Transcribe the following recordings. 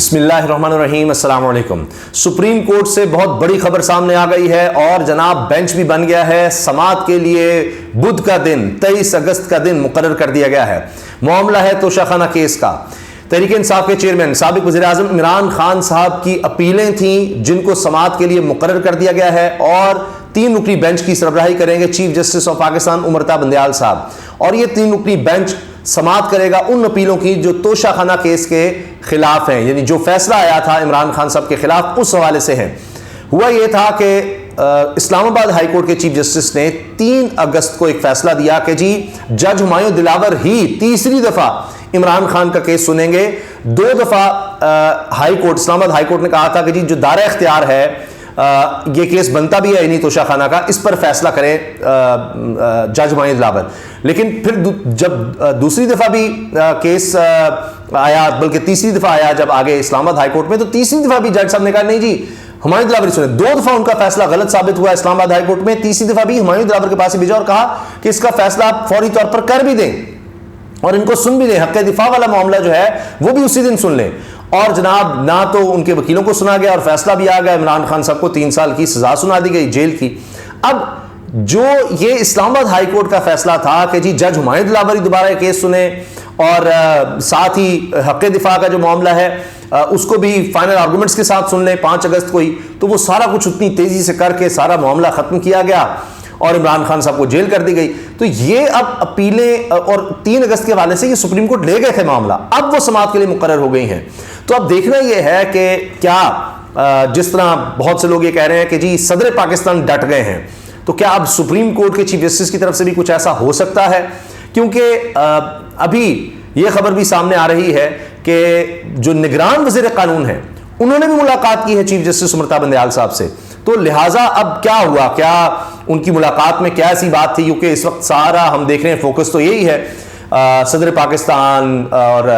بسم اللہ الرحمن الرحیم، السلام علیکم۔ سپریم کورٹ سے بہت بڑی خبر سامنے آ گئی ہے اور جناب بینچ بھی بن گیا ہے۔ سماعت کے لیے بدھ کا دن 23 اگست کا دن مقرر کر دیا گیا ہے۔ معاملہ ہے توشہ خانہ کیس کا۔ تحریک انصاف کے چیئرمین سابق وزیر اعظم عمران خان صاحب کی اپیلیں تھیں جن کو سماعت کے لیے مقرر کر دیا گیا ہے، اور 3 رکنی بینچ کی سربراہی کریں گے chief justice of Pakistan Amrita Bandial صاحب، اور یہ 3 رکنی بینچ سماعت کرے گا ان اپیلوں کی جو توشہ خانہ کیس کے خلاف ہیں، یعنی جو فیصلہ آیا تھا عمران خان صاحب کے خلاف اس حوالے سے ہے۔ ہوا یہ تھا کہ اسلام آباد ہائی کورٹ کے چیف جسٹس نے 3 اگست کو ایک فیصلہ دیا کہ جی جج ہمایوں دلاور ہی تیسری دفعہ عمران خان کا کیس سنیں گے۔ 2 دفعہ ہائی کورٹ اسلام آباد ہائی کورٹ نے کہا تھا کہ جی جو دائرہ اختیار ہے یہ کیس بنتا بھی ہے انہی توشہ خانہ کا، اس پر فیصلہ کریں جج ہمایوں دلاور۔ لیکن پھر جب دوسری دفعہ بھی کیس آیا، بلکہ تیسری دفعہ آیا جب آگے اسلام آباد ہائی کورٹ میں، تو تیسری دفعہ بھی جج صاحب نے کہا نہیں جی ہمایوں دلاور ہی سنیں۔ 2 دفعہ ان کا فیصلہ غلط ثابت ہوا اسلام آباد ہائی کورٹ میں، تیسری دفعہ بھی ہمایوں دلاور کے پاس ہی بھیجا اور کہا کہ اس کا فیصلہ آپ فوری طور پر کر بھی دیں اور ان کو سن بھی لیں، حق دفاع والا معاملہ جو ہے وہ بھی اسی دن سن لیں۔ اور جناب نہ تو ان کے وکیلوں کو سنا گیا اور فیصلہ بھی آ گیا، عمران خان صاحب کو 3 سال کی سزا سنا دی گئی جیل کی۔ اب جو یہ اسلام آباد ہائی کورٹ کا فیصلہ تھا کہ جی جج ہمایوں دلاور ہی دوبارہ کیس سنیں، اور ساتھ ہی حق دفاع کا جو معاملہ ہے اس کو بھی فائنل آرگومنٹس کے ساتھ سن لیں 5 اگست کو ہی، تو وہ سارا کچھ اتنی تیزی سے کر کے سارا معاملہ ختم کیا گیا اور عمران خان صاحب کو جیل کر دی گئی۔ تو یہ اب اپیلیں اور 3 اگست کے حوالے سے یہ سپریم کورٹ لے گئے تھے معاملہ، اب وہ سماعت کے لیے مقرر ہو گئی ہیں۔ تو اب دیکھنا یہ ہے کہ کیا جس طرح بہت سے لوگ یہ کہہ رہے ہیں کہ جی صدر پاکستان ڈٹ گئے ہیں، تو کیا اب سپریم کورٹ کے چیف جسٹس کی طرف سے بھی کچھ ایسا ہو سکتا ہے؟ کیونکہ ابھی یہ خبر بھی سامنے آ رہی ہے کہ جو نگران وزیر قانون ہیں انہوں نے بھی ملاقات کی ہے چیف جسٹس امرتا بندیال صاحب سے، تو لہٰذا اب کیا ہوا، کیا ان کی ملاقات میں کیا ایسی بات تھی؟ کیونکہ اس وقت سارا ہم دیکھ رہے ہیں فوکس تو یہی ہے صدر پاکستان اور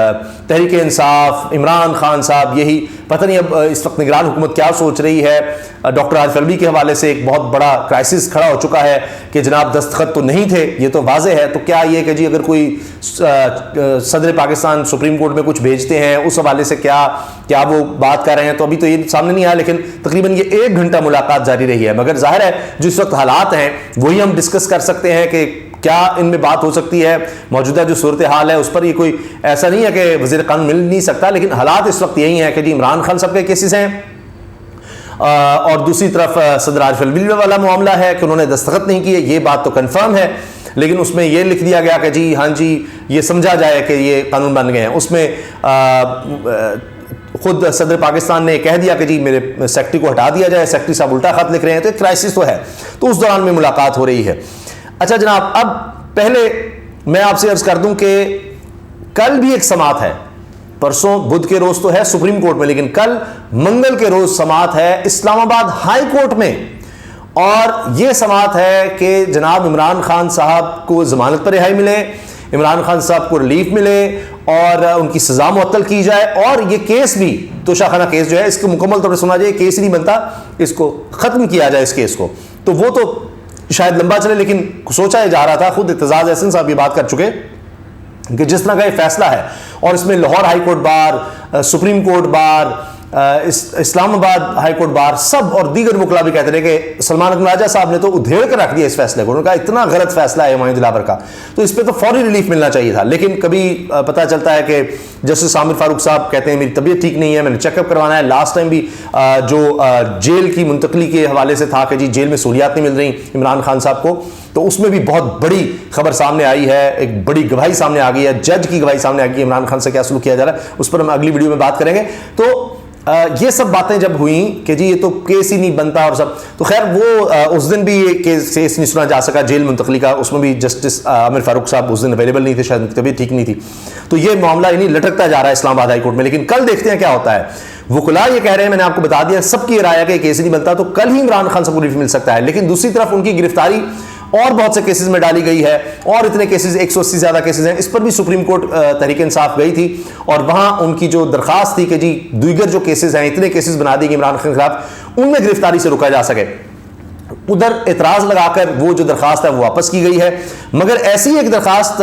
تحریک انصاف عمران خان صاحب، یہی پتہ نہیں اب اس وقت نگران حکومت کیا سوچ رہی ہے۔ ڈاکٹر عارف الوی کے حوالے سے ایک بہت بڑا کرائسس کھڑا ہو چکا ہے کہ جناب دستخط تو نہیں تھے، یہ تو واضح ہے، تو کیا یہ کہ جی اگر کوئی صدر پاکستان سپریم کورٹ میں کچھ بھیجتے ہیں اس حوالے سے کیا وہ بات کر رہے ہیں؟ تو ابھی تو یہ سامنے نہیں آیا، لیکن تقریباً یہ 1 گھنٹہ ملاقات جاری رہی ہے، مگر ظاہر ہے جو اس وقت حالات ہیں وہی ہم ڈسکس کر سکتے ہیں کہ کیا ان میں بات ہو سکتی ہے۔ موجودہ جو صورتحال ہے اس پر یہ کوئی ایسا نہیں ہے کہ وزیر قانون مل نہیں سکتا، لیکن حالات اس وقت یہی ہیں کہ جی عمران خان صاحب کے کیسز ہیں اور دوسری طرف صدر عارف الوی والا معاملہ ہے کہ انہوں نے دستخط نہیں کیے، یہ بات تو کنفرم ہے، لیکن اس میں یہ لکھ دیا گیا کہ جی ہاں جی یہ سمجھا جائے کہ یہ قانون بن گئے ہیں۔ اس میں خود صدر پاکستان نے کہہ دیا کہ جی میرے سیکرٹری کو ہٹا دیا جائے، سیکرٹری صاحب الٹا خط لکھ رہے ہیں، تو ایک کرائسس تو ہے، تو اس دوران میں ملاقات ہو رہی ہے۔ اچھا جناب، اب پہلے میں آپ سے عرض کر دوں کہ کل بھی ایک سماعت ہے، پرسوں بدھ کے روز تو ہے سپریم کورٹ میں، لیکن کل منگل کے روز سماعت ہے اسلام آباد ہائی کورٹ میں، اور یہ سماعت ہے کہ جناب عمران خان صاحب کو ضمانت پر رہائی ملے، عمران خان صاحب کو ریلیف ملے اور ان کی سزا معطل کی جائے، اور یہ کیس بھی توشہ خانہ کیس جو ہے اس کو مکمل طور پر سنا جائے، کیس ہی نہیں بنتا، اس کو ختم کیا جائے اس کیس کو۔ تو وہ تو شاید لمبا چلے، لیکن سوچا جا رہا تھا، خود اعتزاز احسن صاحب یہ بات کر چکے کہ جس طرح کا یہ فیصلہ ہے، اور اس میں Lahore high court bar, supreme court bar, Islamabad high court بار سب اور دیگر وکلا بھی کہتے ہیں کہ سلمان اکمل راجہ صاحب نے تو ادھیڑ کر رکھ دیا اس فیصلے کو، انہوں نے کہا اتنا غلط فیصلہ ہے ہمایوں دلاور کا، تو اس پہ تو فوری ریلیف ملنا چاہیے تھا۔ لیکن کبھی پتہ چلتا ہے کہ جسٹس عامر فاروق صاحب کہتے ہیں میری طبیعت ٹھیک نہیں ہے، میں نے چیک اپ کروانا ہے، لاسٹ ٹائم بھی جو جیل کی منتقلی کے حوالے سے تھا کہ جی جیل میں سہولیات نہیں مل رہی عمران خان صاحب کو، تو اس میں بھی بہت بڑی خبر سامنے آئی ہے، ایک بڑی گواہی سامنے آ گئی ہے، جج کی گواہی سامنے آ گئی ہے عمران خان سے کیا سلوک کیا جا رہا ہے، اس پر ہم اگلی ویڈیو میں بات کریں گے۔ تو یہ سب باتیں جب ہوئیں کہ جی یہ تو کیس ہی نہیں بنتا اور سب، تو خیر وہ اس دن بھی یہ کیس نہیں سنا جا سکا جیل منتقلی کا، اس میں بھی جسٹس عامر فاروق صاحب اس دن اویلیبل نہیں تھے، شاید ان کی طبیعت ٹھیک نہیں تھی، تو یہ معاملہ انہیں لٹکتا جا رہا ہے اسلام آباد ہائی کورٹ میں۔ لیکن کل دیکھتے ہیں کیا ہوتا ہے۔ وکلا یہ کہہ رہے ہیں، میں نے آپ کو بتا دیا سب کی رائے ہے کہ کیس نہیں بنتا، تو کل ہی عمران خان صاحب کو ریلیف مل سکتا ہے، لیکن دوسری طرف ان کی گرفتاری اور بہت سے کیسز میں ڈالی گئی ہے، اور اتنے کیسز 180 زیادہ کیسز ہیں، اس پر بھی سپریم کورٹ تحریک انصاف گئی تھی، اور وہاں ان کی جو درخواست تھی کہ جی دیگر جو کیسز ہیں اتنے کیسز بنا دی گئی عمران خان کے خلاف، ان میں گرفتاری سے روکا جا سکے، ادھر اعتراض لگا کر وہ جو درخواست ہے وہ واپس کی گئی ہے۔ مگر ایسی ایک درخواست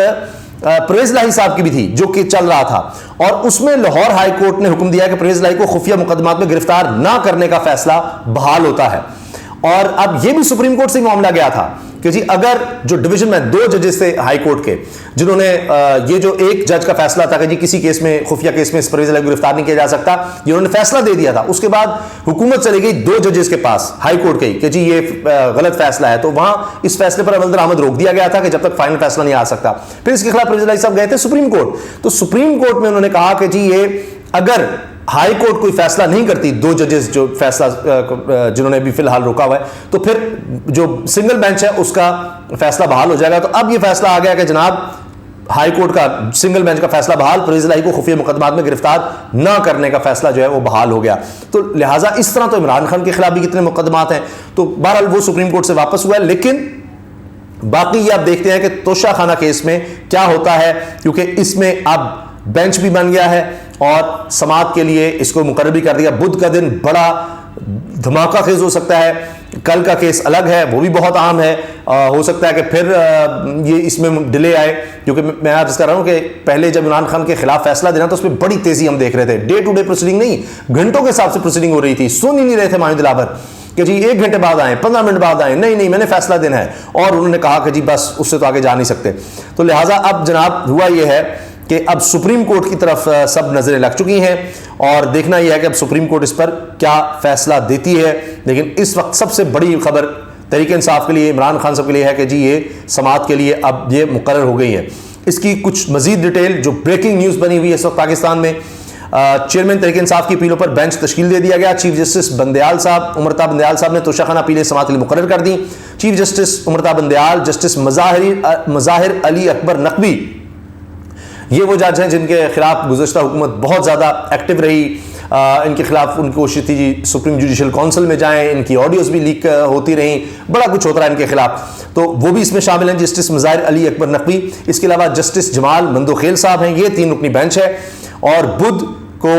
پرویز لاہی صاحب کی بھی تھی جو کہ چل رہا تھا، اور اس میں لاہور ہائی کورٹ نے حکم دیا کہ پرویز لاہی کو خفیہ مقدمات میں گرفتار نہ کرنے کا فیصلہ بحال ہوتا ہے۔ اور اب یہ بھی سپریم کورٹ سے معاملہ گیا تھا کہ جی اگر جو ڈویژن میں 2 ججز تھے ہائی کورٹ کے، جنہوں نے یہ جو ایک جج کا فیصلہ تھا کہ جی کسی کیس میں خفیہ کیس میں پرویز لاہی کو گرفتار نہیں کیا جا سکتا، یہ انہوں نے فیصلہ دے دیا تھا، اس کے بعد حکومت چلی گئی 2 ججز کے پاس ہائی کورٹ کے کہ جی یہ غلط فیصلہ ہے، تو وہاں اس فیصلے پر عمل درآمد روک دیا گیا تھا کہ جب تک فائنل فیصلہ نہیں آ سکتا۔ پھر اس کے خلاف پرویز لاہی صاحب گئے تھے سپریم کورٹ، تو سپریم کورٹ میں انہوں نے کہا کہ جی یہ اگر ہائی کورٹ کوئی فیصلہ نہیں کرتی، 2 ججز جو فیصلہ جنہوں نے بھی فی الحال روکا ہوا ہے، تو پھر جو سنگل بینچ ہے اس کا فیصلہ بحال ہو جائے گا۔ تو اب یہ فیصلہ آ گیا کہ جناب ہائی کورٹ کا سنگل بینچ کا فیصلہ بحال، پرویز لاہی کو خفیہ مقدمات میں گرفتار نہ کرنے کا فیصلہ جو ہے وہ بحال ہو گیا۔ تو لہٰذا اس طرح تو عمران خان کے خلاف بھی کتنے مقدمات ہیں، تو بہرحال وہ سپریم کورٹ سے واپس ہوا ہے۔ لیکن باقی یہ آپ دیکھتے ہیں کہ توشہ خانہ کیس میں کیا ہوتا ہے، کیونکہ اس میں اب بینچ بھی بن گیا ہے اور سماعت کے لیے اس کو مقرر بھی کر دیا۔ بدھ کا دن بڑا دھماکہ خیز ہو سکتا ہے، کل کا کیس الگ ہے، وہ بھی بہت عام ہے، ہو سکتا ہے کہ پھر یہ اس میں ڈیلے آئے، کیونکہ میں عرض کر رہا ہوں کہ پہلے جب عمران خان کے خلاف فیصلہ دینا تو اس میں بڑی تیزی ہم دیکھ رہے تھے، ڈے ٹو ڈے پروسیڈنگ نہیں، گھنٹوں کے حساب سے پروسیڈنگ ہو رہی تھی، سن ہی نہیں رہے تھے مانی دلاور کہ جی 1 گھنٹے بعد آئیں، 15 منٹ بعد آئیں، نہیں میں نے فیصلہ دینا ہے، اور انہوں نے کہا کہ جی بس اس سے تو آگے جا نہیں سکتے۔ تو لہٰذا اب جناب ہوا یہ ہے کہ اب سپریم کورٹ کی طرف سب نظریں لگ چکی ہیں، اور دیکھنا یہ ہے کہ اب سپریم کورٹ اس پر کیا فیصلہ دیتی ہے۔ لیکن اس وقت سب سے بڑی خبر تحریک انصاف کے لیے، عمران خان صاحب کے لیے ہے کہ جی یہ سماعت کے لیے اب یہ مقرر ہو گئی ہے۔ اس کی کچھ مزید ڈیٹیل جو بریکنگ نیوز بنی ہوئی ہے اس وقت پاکستان میں، چیئرمین تحریک انصاف کی اپیلوں پر بینچ تشکیل دے دیا گیا۔ چیف جسٹس بندیال صاحب، امرتا بندیال صاحب نے توشہ خانہ اپیلیں سماعت کے لیے مقرر کر دیں۔ Chief justice Umar Ata Bandial, justice Mazahar Ali Akbar Naqvi, یہ وہ جج ہیں جن کے خلاف گزشتہ حکومت بہت زیادہ ایکٹیو رہی، ان کے خلاف ان کی کوشش تھی جی سپریم جوڈیشل کونسل میں جائیں، ان کی آڈیوز بھی لیک ہوتی رہیں، بڑا کچھ ہوتا رہا ان کے خلاف، تو وہ بھی اس میں شامل ہیں جسٹس مظاہر علی اکبر نقوی۔ اس کے علاوہ جسٹس جمال مندوخیل صاحب ہیں، یہ 3 رکنی بینچ ہے، اور بدھ کو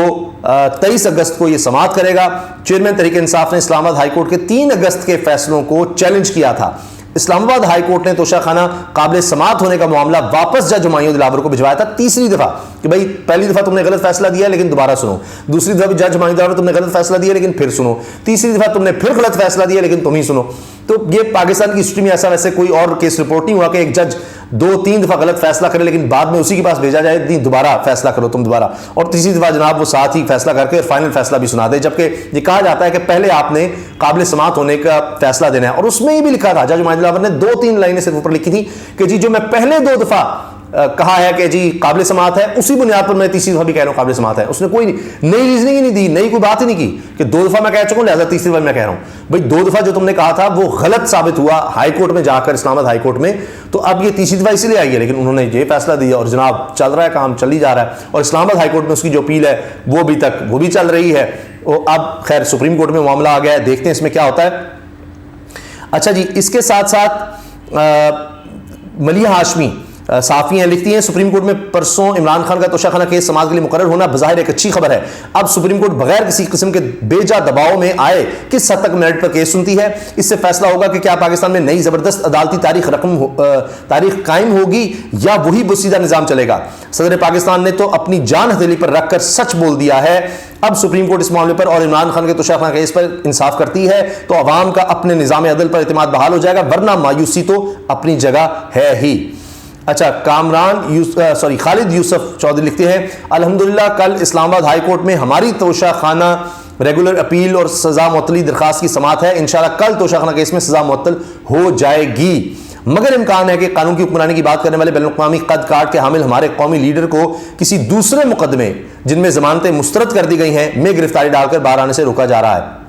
23 اگست کو یہ سماعت کرے گا۔ چیئرمین تحریک انصاف نے اسلام آباد ہائی کورٹ کے 3 اگست کے فیصلوں کو چیلنج کیا تھا۔ اسلام آباد ہائی کورٹ نے توشہ خانہ قابل سماعت ہونے کا معاملہ واپس جج ہمایوں دلاور کو بھجوایا تھا 3ری دفعہ کہ بھائی پہلی دفعہ تم نے غلط فیصلہ دیا لیکن دوبارہ سنو، دوسری دفعہ بھی جج ہمایوں دلاور تم نے غلط فیصلہ دیا لیکن پھر سنو، تیسری دفعہ تم نے پھر غلط فیصلہ دیا لیکن تم ہی سنو۔ تو یہ پاکستان کی ہسٹری میں ایسا ویسے کوئی اور کیس رپورٹ نہیں ہوا کہ ایک جج 2-3 دفعہ غلط فیصلہ کرے لیکن بعد میں اسی کے پاس بھیجا جائے نہیں دوبارہ فیصلہ کرو تم دوبارہ، اور تیسری دفعہ جناب وہ ساتھ ہی فیصلہ کر کے فائنل فیصلہ بھی سنا دے، جبکہ یہ کہا جاتا ہے کہ پہلے آپ نے قابل سماعت ہونے کا فیصلہ دینا ہے۔ اور اس میں یہ بھی لکھا تھا، جج ہمایوں دلاور نے 2-3 لائنیں صرف اوپر لکھی تھی کہ جی جو میں پہلے 2 دفعہ کہا ہے کہ جی قابل سماعت ہے، اسی بنیاد پر میں تیسری دفعہ بھی کہہ رہا ہوں قابل سماعت ہے۔ اس نے کوئی نئی ریزننگ ہی نہیں دی، نئی کوئی بات ہی نہیں کی کہ 2 دفعہ میں کہہ چکا ہوں لہٰذا تیسری دفعہ میں کہہ رہا ہوں۔ بھائی 2 دفعہ جو تم نے کہا تھا وہ غلط ثابت ہوا ہائی کورٹ میں جا کر، اسلام آباد ہائی کورٹ میں، تو اب یہ تیسری دفعہ اسی لیے آئی ہے، لیکن انہوں نے یہ فیصلہ دیا اور جناب چل رہا ہے کام، چل ہی جا رہا ہے، اور اسلام آباد ہائی کورٹ میں اس کی جو اپیل ہے وہ ابھی تک وہ بھی چل رہی ہے۔ اب خیر سپریم کورٹ میں معاملہ آ گیا ہے، دیکھتے ہیں اس میں کیا ہوتا ہے۔ اچھا جی، اس کے ساتھ ساتھ ملیحہ ہاشمی صحافی ہیں، لکھتی ہیں سپریم کورٹ میں پرسوں عمران خان کا توشہ خانہ کیس سماعت کے لیے مقرر ہونا بظاہر ایک اچھی خبر ہے۔ اب سپریم کورٹ بغیر کسی قسم کے بیجا دباؤ میں آئے کس حد تک میرٹ پر کیس سنتی ہے، اس سے فیصلہ ہوگا کہ کیا پاکستان میں نئی زبردست عدالتی تاریخ قائم ہوگی یا وہی بسیدہ نظام چلے گا۔ صدر پاکستان نے تو اپنی جان ہتھیلی پر رکھ کر سچ بول دیا ہے، اب سپریم کورٹ اس معاملے پر اور عمران خان کے توشہ خانہ کیس پر انصاف کرتی ہے تو عوام کا اپنے نظام عدل پر اعتماد بحال ہو جائے گا، ورنہ مایوسی تو اپنی جگہ ہے ہی۔ اچھا، خالد یوسف چودھری لکھتے ہیں الحمدللہ کل اسلام آباد ہائی کورٹ میں ہماری توشہ خانہ ریگولر اپیل اور سزا معطلی درخواست کی سماعت ہے، انشاءاللہ کل توشہ خانہ کیس میں سزا معطل ہو جائے گی، مگر امکان ہے کہ قانون کی حکمرانی کی بات کرنے والے بین الاقوامی قد کاٹ کے حامل ہمارے قومی لیڈر کو کسی دوسرے مقدمے جن میں ضمانتیں مسترد کر دی گئی ہیں میں گرفتاری ڈال کر باہر آنے سے روکا جا رہا ہے۔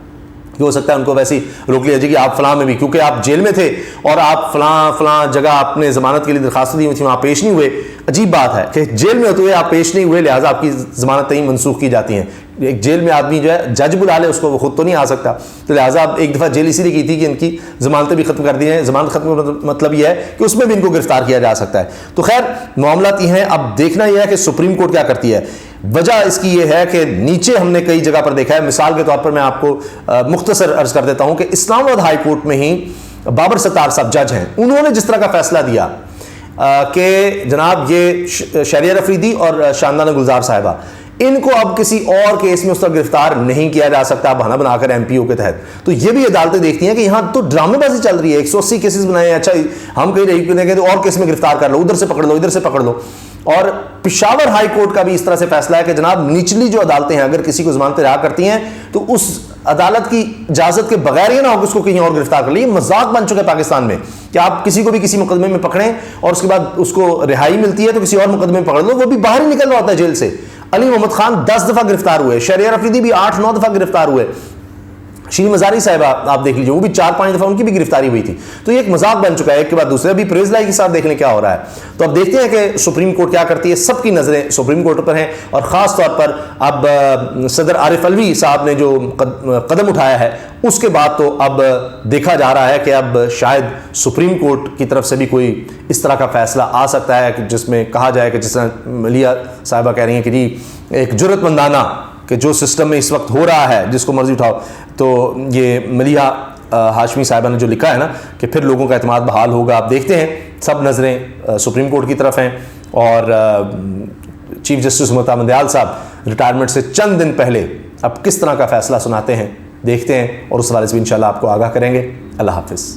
ہو سکتا ہے ان کو ویسی روک لیا جائے کہ آپ فلاں میں بھی، کیونکہ آپ جیل میں تھے اور آپ فلاں جگہ آپ نے ضمانت کے لیے درخواست دی ہوئی تھی، وہاں پیش نہیں ہوئے۔ عجیب بات ہے کہ جیل میں ہوتے ہوئے آپ پیش نہیں ہوئے، لہٰذا آپ کی ضمانتیں منسوخ کی جاتی ہیں۔ ایک جیل میں آدمی جو ہے جج بلا لے اس کو، وہ خود تو نہیں آ سکتا، تو لہٰذا اب ایک دفعہ جیل اسی لیے کی تھی کہ ان کی ضمانتیں بھی ختم کر دی ہیں۔ ضمانت ختم کا مطلب یہ ہے کہ اس میں بھی ان کو گرفتار کیا جا سکتا ہے۔ تو خیر معاملات یہ ہیں، اب دیکھنا یہ ہے کہ سپریم کورٹ کیا کرتی ہے۔ وجہ اس کی یہ ہے کہ نیچے ہم نے کئی جگہ پر دیکھا ہے، مثال کے طور پر میں آپ کو مختصر عرض کر دیتا ہوں کہ اسلام آباد ہائی کورٹ میں ہی بابر ستار صاحب جج ہیں، انہوں نے جس طرح کا فیصلہ دیا کہ جناب یہ شہریار افریدی اور شاندانہ گلزار صاحبہ ان کو اب کسی اور کیس میں اس طرح گرفتار نہیں کیا جا سکتا بہانہ بنا کر ایم پی او کے تحت. تو یہ بھی عدالتیں دیکھتی ہیں کہ یہاں تو ڈرامے بازی چل رہی ہے. 180 کیسز بنائے ہیں, اچھا ہم کہیں رہی کہ تو اور کیس میں گرفتار کر لو, ادھر سے پکڑ لو, ادھر سے پکڑ لو. اور پشاور ہائی کورٹ کا بھی اس طرح سے فیصلہ ہے کہ جناب نچلی جو عدالتیں ہیں اگر کسی کو ضمانت رہا کرتی ہیں تو اس عدالت کی اجازت کے بغیر یہ نہ ہو کہ اس کو کہیں اور گرفتار کر لیں. یہ مذاق بن چکا ہے پاکستان میں کہ آپ کسی کو بھی کسی مقدمے میں پکڑیں اور اس کے بعد اس کو رہائی ملتی ہے تو کسی اور مقدمے میں پکڑ لو, وہ بھی باہر ہی نکل رہا ہوتا ہے جیل سے. علی محمد خان 10 دفعہ گرفتار ہوئے, شہریار افریدی بھی 8-9 دفعہ گرفتار ہوئے, شیریں مزاری صاحبہ آپ دیکھ لیجیے وہ بھی 4-5 دفعہ ان کی بھی گرفتاری ہوئی تھی. تو یہ ایک مذاق بن چکا ہے ایک کے بعد دوسرے. ابھی پریز لائی کے ساتھ دیکھ لیں کیا ہو رہا ہے. تو اب دیکھتے ہیں کہ سپریم کورٹ کیا کرتی ہے. سب کی نظریں سپریم کورٹ پر ہیں اور خاص طور پر اب صدر عارف علوی صاحب نے جو قدم اٹھایا ہے اس کے بعد تو اب دیکھا جا رہا ہے کہ اب شاید سپریم کورٹ کی طرف سے بھی کوئی اس طرح کا فیصلہ آ سکتا ہے کہ جس میں کہا جائے کہ جس طرح ملیح صاحبہ کہہ رہی ہیں کہ جی ایک جرأت مندانہ کہ جو سسٹم میں اس وقت ہو رہا ہے جس کو مرضی اٹھاؤ. تو یہ ملیحہ ہاشمی صاحبہ نے جو لکھا ہے نا کہ پھر لوگوں کا اعتماد بحال ہوگا. آپ دیکھتے ہیں سب نظریں سپریم کورٹ کی طرف ہیں اور چیف جسٹس عمر تا مندیال صاحب ریٹائرمنٹ سے چند دن پہلے اب کس طرح کا فیصلہ سناتے ہیں دیکھتے ہیں اور اس حوالے سے بھی انشاءاللہ آپ کو آگاہ کریں گے. اللہ حافظ.